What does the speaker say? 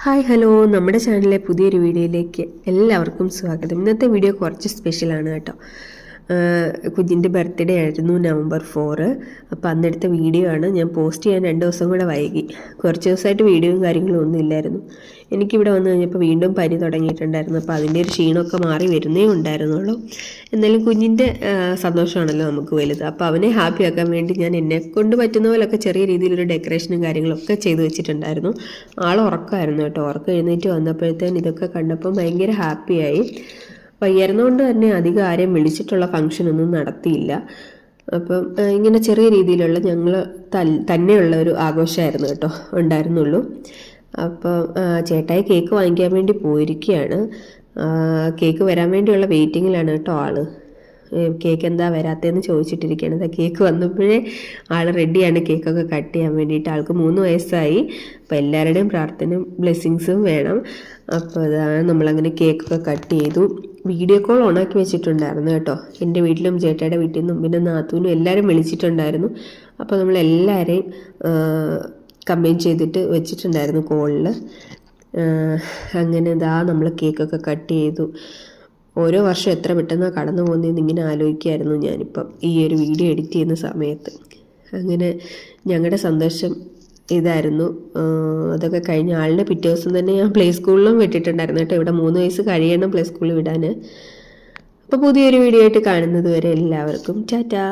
Hi hello, നമ്മുടെ ചാനലിലെ പുതിയൊരു വീഡിയോയിലേക്ക് എല്ലാവർക്കും സ്വാഗതം. ഇന്നത്തെ വീഡിയോ കുറച്ച് സ്പെഷ്യലാണ് കേട്ടോ. കുഞ്ഞിൻ്റെ ബർത്ത്ഡേ ആയിരുന്നു November 4. അപ്പോൾ അന്നെടുത്ത വീഡിയോ ആണ്. ഞാൻ പോസ്റ്റ് ചെയ്യാൻ 2 ദിവസം കൂടെ വൈകി. കുറച്ച് ദിവസമായിട്ട് വീഡിയോയും കാര്യങ്ങളും ഒന്നും ഇല്ലായിരുന്നു. എനിക്കിവിടെ വന്നു കഴിഞ്ഞപ്പോൾ വീണ്ടും പനി തുടങ്ങിയിട്ടുണ്ടായിരുന്നു. അപ്പോൾ അതിൻ്റെ ഒരു ക്ഷീണമൊക്കെ മാറി വരുന്നേ ഉണ്ടായിരുന്നുള്ളൂ. എന്നാലും കുഞ്ഞിൻ്റെ സന്തോഷമാണല്ലോ നമുക്ക് വലുത്. അപ്പോൾ അവനെ ഹാപ്പി ആക്കാൻ വേണ്ടി ഞാൻ എന്നെക്കൊണ്ട് പറ്റുന്ന പോലൊക്കെ ചെറിയ രീതിയിലൊരു ഡെക്കറേഷനും കാര്യങ്ങളൊക്കെ ചെയ്തു വെച്ചിട്ടുണ്ടായിരുന്നു. ആൾ ഉറക്കമായിരുന്നു കേട്ടോ. ഉറക്കം എഴുന്നേറ്റ് വന്നപ്പോഴത്തേന് ഇതൊക്കെ കണ്ടപ്പം ഭയങ്കര ഹാപ്പിയായി. വയ്യായിരുന്നുകൊണ്ട് തന്നെ അധികം ആരെയും വിളിച്ചിട്ടുള്ള ഫംഗ്ഷനൊന്നും നടത്തിയില്ല. അപ്പം ഇങ്ങനെ ചെറിയ രീതിയിലുള്ള ഞങ്ങൾ തന്നെയുള്ള ഒരു ആഘോഷമായിരുന്നു കേട്ടോ ഉണ്ടായിരുന്നുള്ളൂ. അപ്പം ചേട്ടായി കേക്ക് വാങ്ങിക്കാൻ വേണ്ടി പോയിരിക്കുകയാണ്. കേക്ക് വരാൻ വേണ്ടിയുള്ള വെയിറ്റിങ്ങിലാണ് കേട്ടോ ആള്. കേക്ക് എന്താ വരാത്തതെന്ന് ചോദിച്ചിട്ടിരിക്കുകയാണ്. കേക്ക് വന്നപ്പോഴേ ആൾ റെഡിയാണ് കേക്കൊക്കെ കട്ട് ചെയ്യാൻ വേണ്ടിയിട്ട്. ആൾക്ക് 3 വയസ്സായി. അപ്പോൾ എല്ലാവരുടെയും പ്രാർത്ഥനയും ബ്ലെസ്സിങ്സും വേണം. അപ്പോൾ അതാണ് നമ്മളങ്ങനെ കേക്കൊക്കെ കട്ട് ചെയ്തു. വീഡിയോ കോൾ ഓണാക്കി വെച്ചിട്ടുണ്ടായിരുന്നു കേട്ടോ. എൻ്റെ വീട്ടിലും ചേട്ടയുടെ വീട്ടിൽ നിന്നും പിന്നെ നാത്തൂനും എല്ലാവരും വിളിച്ചിട്ടുണ്ടായിരുന്നു. അപ്പോൾ നമ്മളെല്ലാവരെയും കമ്പൈൻ ചെയ്തിട്ട് വെച്ചിട്ടുണ്ടായിരുന്നു കോളിൽ. അങ്ങനെ ഇതാ നമ്മൾ കേക്കൊക്കെ കട്ട് ചെയ്തു. ഓരോ വർഷം എത്ര പെട്ടെന്നാണ് കടന്നു പോകുന്നതെന്ന് ഇങ്ങനെ ആലോചിക്കുമായിരുന്നു ഞാനിപ്പം ഈ ഒരു വീഡിയോ എഡിറ്റ് ചെയ്യുന്ന സമയത്ത്. അങ്ങനെ ഞങ്ങളുടെ സന്തോഷം ഇതായിരുന്നു. അതൊക്കെ കഴിഞ്ഞ ആളിനെ പിറ്റേ ദിവസം തന്നെ ഞാൻ പ്ലേ സ്കൂളിലും വിട്ടിട്ടുണ്ടായിരുന്നു കേട്ടോ. ഇവിടെ 3 വയസ്സ് കഴിയണം പ്ലേ സ്കൂളിൽ വിടാൻ. അപ്പോൾ പുതിയൊരു വീഡിയോ ആയിട്ട് കാണുന്നത് വരെ എല്ലാവർക്കും ടാറ്റാ.